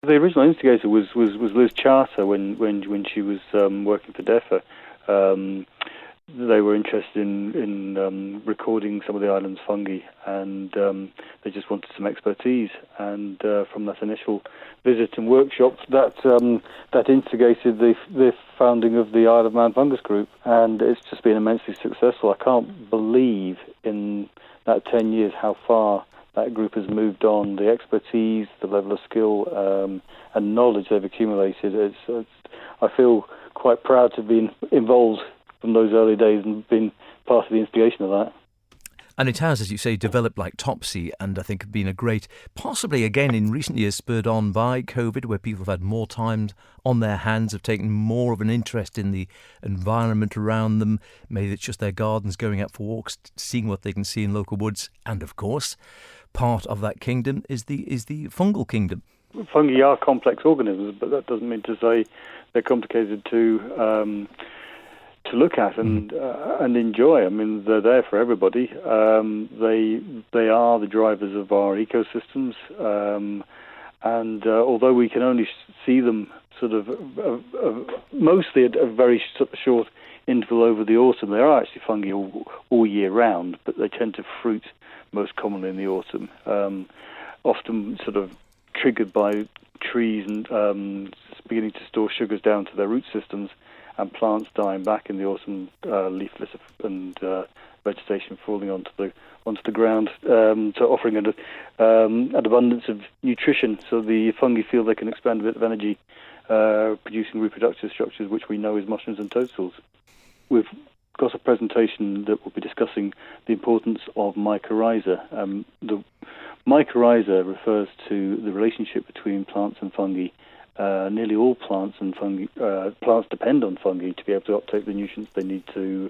The original instigator was Liz Charter when she was working for DEFRA. They were interested in recording some of the island's fungi, and they just wanted some expertise. And from that initial visit and workshop, that instigated the founding of the Isle of Man Fungus Group, and it's just been immensely successful. I can't believe in that 10 years how far that group has moved on. The expertise, the level of skill and knowledge they've accumulated. I feel quite proud to have been involved from those early days and been part of the instigation of that. And it has, as you say, developed like Topsy, and I think been a great, possibly again in recent years spurred on by COVID, where people have had more time on their hands, have taken more of an interest in the environment around them. Maybe it's just their gardens, going out for walks, seeing what they can see in local woods. And of course, part of that kingdom is the fungal kingdom. Fungi are complex organisms, but that doesn't mean to say they're complicated to look at and enjoy. I mean, they're there for everybody. They are the drivers of our ecosystems, and although we can only see them sort of mostly at a very short interval over the autumn, they are actually fungi all year round, but they tend to fruit most commonly in the autumn, often sort of triggered by trees and beginning to store sugars down to their root systems, and plants dying back in the autumn, leafless and vegetation falling onto the ground, so offering an abundance of nutrition. So the fungi feel they can expend a bit of energy, producing reproductive structures, which we know is mushrooms and toadstools. We've got a presentation that will be discussing the importance of mycorrhiza. The mycorrhiza refers to the relationship between plants and fungi. Nearly all plants and fungi, plants depend on fungi to be able to uptake the nutrients they need to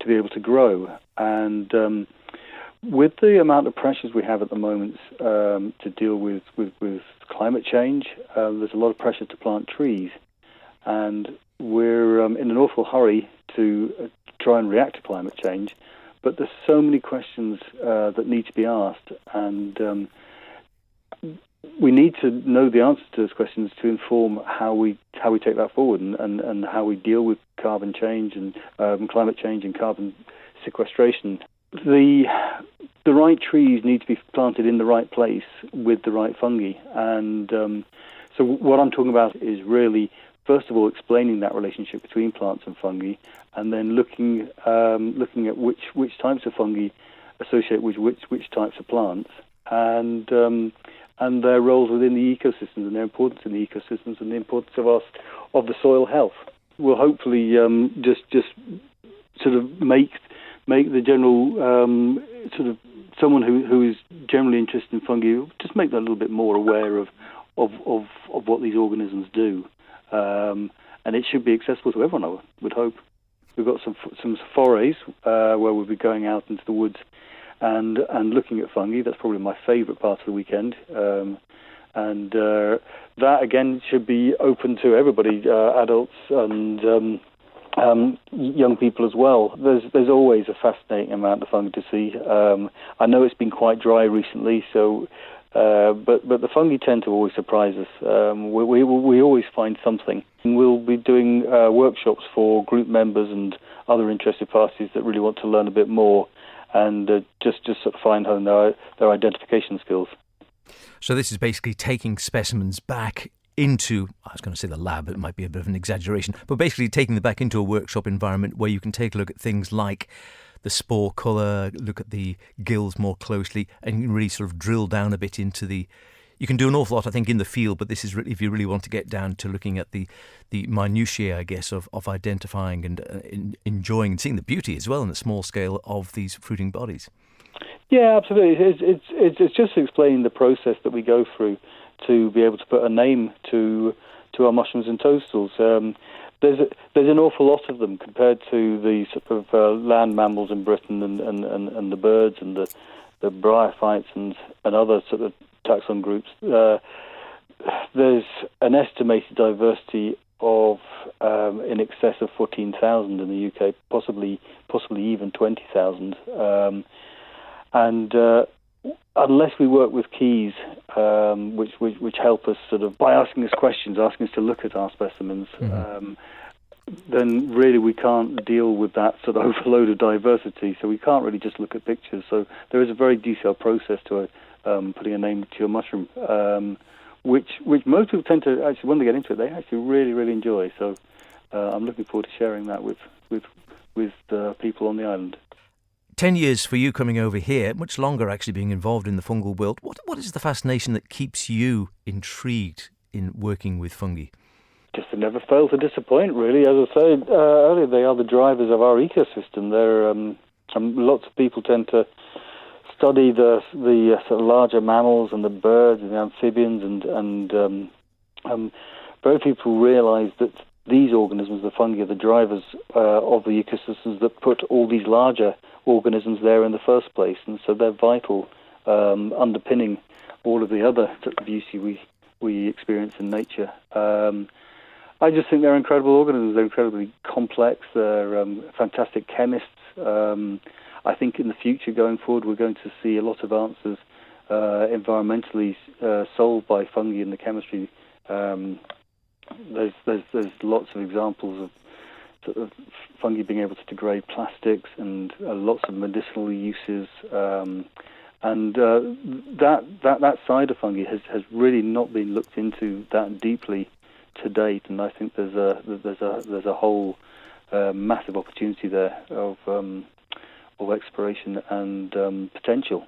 be able to grow. And with the amount of pressures we have at the moment to deal with climate change, there's a lot of pressure to plant trees, and we're in an awful hurry to try and react to climate change. But there's so many questions that need to be asked, and we need to know the answers to those questions to inform how we take that forward and how we deal with carbon change and climate change and carbon sequestration. The right trees need to be planted in the right place with the right fungi, and so what I'm talking about is really, first of all, explaining that relationship between plants and fungi, and then looking at which types of fungi associate with which types of plants, and their roles within the ecosystems and their importance in the ecosystems and the importance of the soil health. Will hopefully just sort of make the general sort of someone who is generally interested in fungi, just make them a little bit more aware of what these organisms do, and it should be accessible to everyone, I would hope. We've got some forays where we'll be going out into the woods and looking at fungi. That's probably my favourite part of the weekend, and that again should be open to everybody, adults and young people as well. There's always a fascinating amount of fungi to see. I know it's been quite dry recently, so but the fungi tend to always surprise us. We always find something. We'll be doing workshops for group members and other interested parties that really want to learn a bit more, and just sort of find home their identification skills. So this is basically taking specimens back into, I was going to say the lab, it might be a bit of an exaggeration, but basically taking them back into a workshop environment where you can take a look at things like the spore colour, look at the gills more closely, and you can really sort of drill down a bit into the... You can do an awful lot, I think, in the field, but this is really, if you really want to get down to looking at the minutiae, I guess, of identifying and enjoying and seeing the beauty as well in the small scale of these fruiting bodies. Yeah, absolutely. It's just explaining the process that we go through to be able to put a name to our mushrooms and toadstools. There's an awful lot of them compared to the sort of land mammals in Britain and the birds and the bryophytes and other sort of taxon groups. There's an estimated diversity of in excess of 14,000 in the UK, possibly even 20,000. And unless we work with keys, which help us sort of by asking us questions, asking us to look at our specimens, then really we can't deal with that sort of overload of diversity. So we can't really just look at pictures. So there is a very detailed process to putting a name to your mushroom, which most people tend to actually, when they get into it, they actually really, really enjoy. So I'm looking forward to sharing that with people on the island. 10 years for you coming over here, much longer actually being involved in the fungal world. What is the fascination that keeps you intrigued in working with fungi? Just to never fail to disappoint, really. As I said earlier, they are the drivers of our ecosystem. They're lots of people tend to study the sort of larger mammals and the birds and the amphibians, and very few people realise that these organisms, the fungi, are the drivers of the ecosystems that put all these larger organisms there in the first place, and so they're vital, underpinning all of the other sort of beauty we experience in nature. I just think they're incredible organisms. They're incredibly complex. They're fantastic chemists. I think in the future, going forward, we're going to see a lot of answers environmentally solved by fungi in the chemistry. There's lots of examples of sort of fungi being able to degrade plastics, and lots of medicinal uses. And that side of fungi has really not been looked into that deeply to date, and I think there's a whole massive opportunity there of exploration and potential.